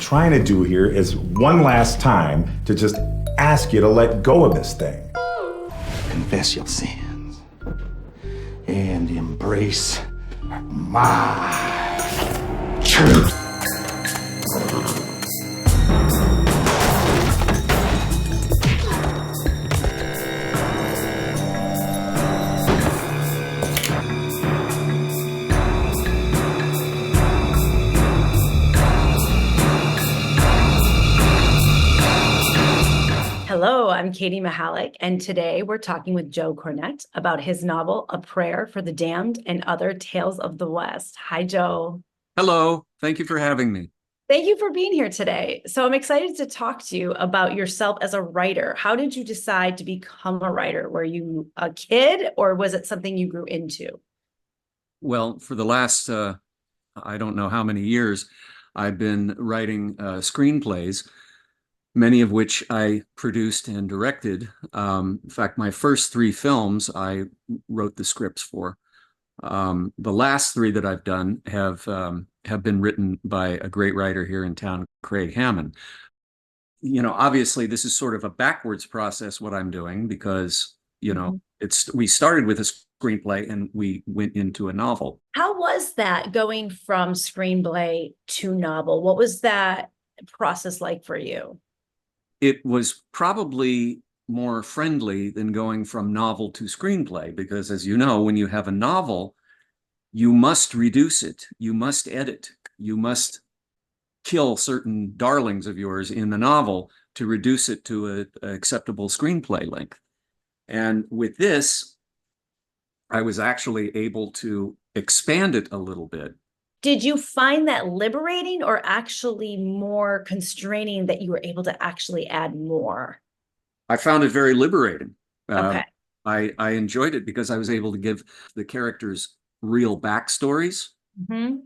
trying to do here is one last time to just ask you to let go of this thing. Confess your sins and embrace my truth. Hello, I'm Katie Mahalic, and today we're talking with Joe Cornet about his novel, A Prayer for the Damned and Other Tales of the West. Hi, Joe. Hello. Thank you for having me. Thank you for being here today. So I'm excited to talk to you about yourself as a writer. How did you decide to become a writer? Were you a kid, or was it something you grew into? Well, for the last, I don't know how many years, I've been writing screenplays, many of which I produced and directed. In fact, my first 3 films I wrote the scripts for. The last 3 that I've done have been written by a great writer here in town, Craig Hammond. You know, obviously, this is sort of a backwards process, what I'm doing, because, you know, we started with a screenplay and we went into a novel. How was that going from screenplay to novel? What was that process like for you? It was probably more friendly than going from novel to screenplay, because as you know, when you have a novel, you must reduce it, you must edit, you must kill certain darlings of yours in the novel to reduce it to an acceptable screenplay length. And with this, I was actually able to expand it a little bit. Did you find that liberating or actually more constraining that you were able to actually add more? I found it very liberating. Okay. I enjoyed it because I was able to give the characters real backstories, and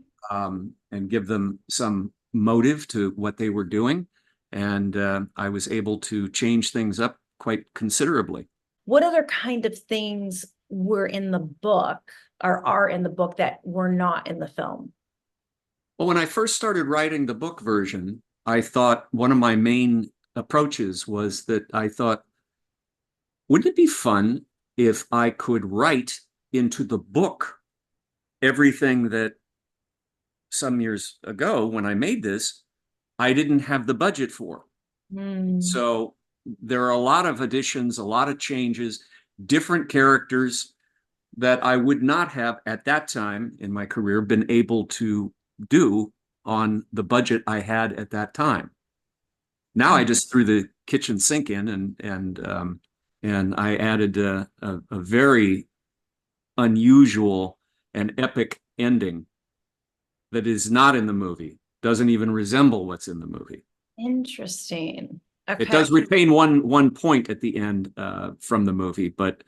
give them some motive to what they were doing. And I was able to change things up quite considerably. What other kind of things were in the book or are in the book that were not in the film? Well, when I first started writing the book version, I thought one of my main approaches was that I thought, wouldn't it be fun if I could write into the book everything that some years ago when I made this, I didn't have the budget for. So there are a lot of additions, a lot of changes, different characters that I would not have at that time in my career been able to do on the budget I had at that time. Now I just threw the kitchen sink in and I added a very unusual and epic ending that is not in the movie, doesn't even resemble what's in the movie. Interesting. Okay. It does retain one point at the end from the movie, but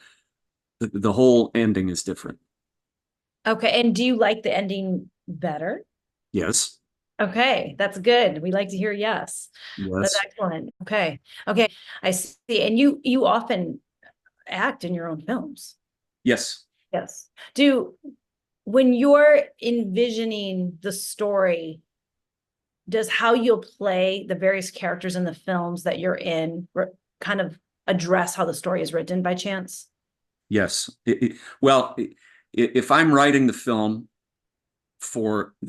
the whole ending is different. Okay. And do you like the ending better? Yes. Okay, that's good. We like to hear yes. That's Yes. excellent. Okay. Okay. I see. And you often act in your own films. Yes. Yes. When you're envisioning the story, does how you'll play the various characters in the films that you're in kind of address how the story is written by chance? Yes. Well, if I'm writing the film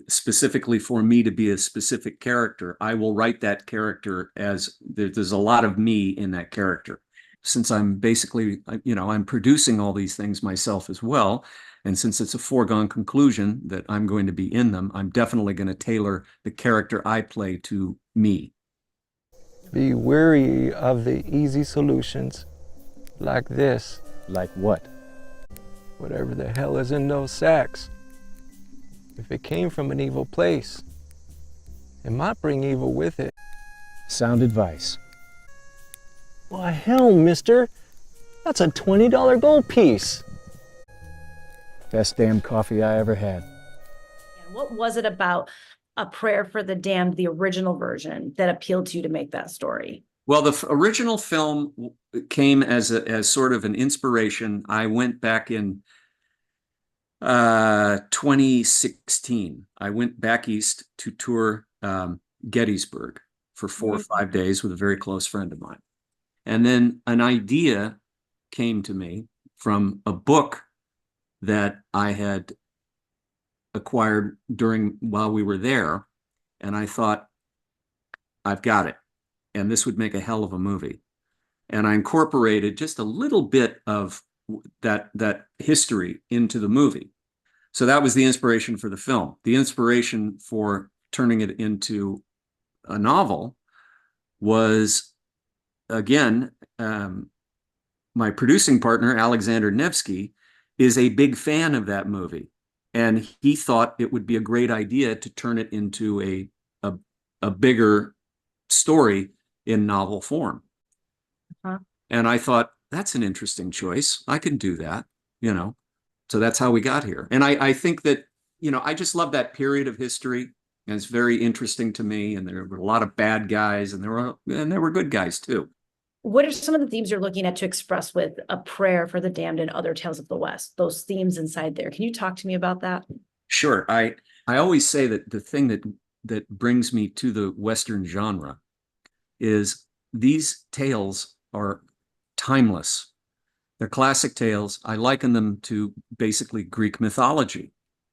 specifically for me to be a specific character, I will write that character as there's a lot of me in that character. Since I'm basically, you know, I'm producing all these things myself as well. And since it's a foregone conclusion that I'm going to be in them, I'm definitely going to tailor the character I play to me. Be wary of the easy solutions like this. Like what? Whatever the hell is in those sacks. If it came from an evil place, it might bring evil with it. Sound advice. Why, hell, mister. That's a $20 gold piece. Best damn coffee I ever had. And what was it about A Prayer for the Damned, the original version, that appealed to you to make that story? Well, the original film came as sort of an inspiration. I went back in 2016. I went back east to tour Gettysburg for 4 or 5 days with a very close friend of mine. And then an idea came to me from a book that I had acquired while we were there. And I thought, I've got it. And this would make a hell of a movie. And I incorporated just a little bit of that history into the movie. So that was the inspiration for the film. The inspiration for turning it into a novel was, again, my producing partner, Alexander Nevsky, is a big fan of that movie. And he thought it would be a great idea to turn it into a bigger story in novel form. Uh-huh. And I thought, that's an interesting choice. I can do that, you know. So that's how we got here. And I think that, you know, I just love that period of history. And it's very interesting to me. And there were a lot of bad guys, and there were good guys too. What are some of the themes you're looking at to express with A Prayer for the Damned and Other Tales of the West? Those themes inside there. Can you talk to me about that? Sure. I always say that the thing that brings me to the Western genre is these tales are timeless. They're classic tales. I liken them to basically Greek mythology,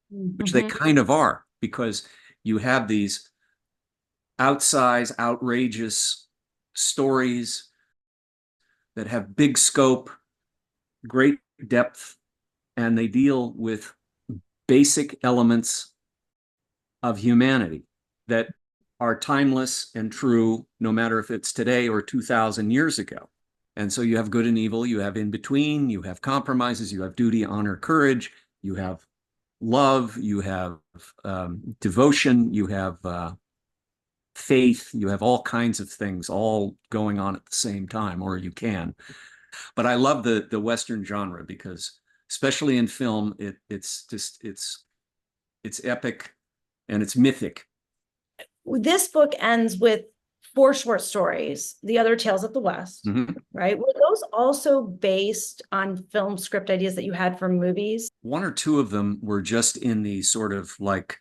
which they kind of are, because you have these outsized, outrageous stories that have big scope, great depth, and they deal with basic elements of humanity that are timeless and true, no matter if it's today or 2,000 years ago. And so you have good and evil, you have in between, you have compromises, you have duty, honor, courage, you have love, you have devotion, you have faith, you have all kinds of things all going on at the same time, or you can. But I love the Western genre because, especially in film, it's epic and it's mythic. This book ends with 4 short stories, The Other Tales of the West, right? Were those also based on film script ideas that you had for movies? 1 or 2 of them were just in the sort of like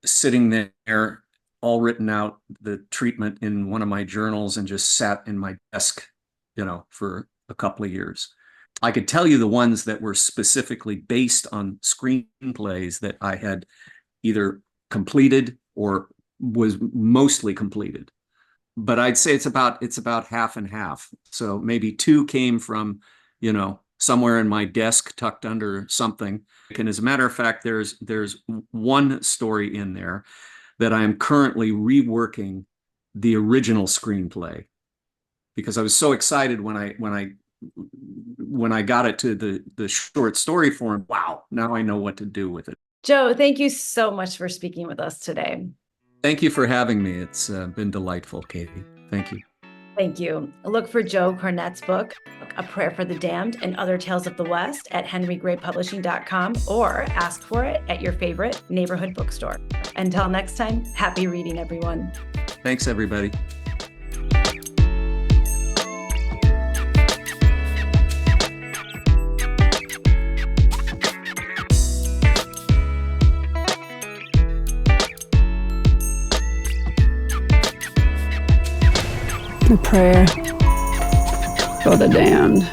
sitting there, all written out, the treatment in one of my journals, and just sat in my desk, you know, for a couple of years. I could tell you the ones that were specifically based on screenplays that I had either completed or was mostly completed. But I'd say it's about half and half. So maybe 2 came from, you know, somewhere in my desk tucked under something. And as a matter of fact, there's 1 story in there that I am currently reworking the original screenplay, because I was so excited when I got it to the short story form. Wow, now I know what to do with it. Joe, thank you so much for speaking with us today. Thank you for having me. It's been delightful, Katie. Thank you. Thank you. Look for Joe Cornet's book, A Prayer for the Damned and Other Tales of the West, at henrygraypublishing.com, or ask for it at your favorite neighborhood bookstore. Until next time, happy reading, everyone. Thanks, everybody. A prayer for the damned.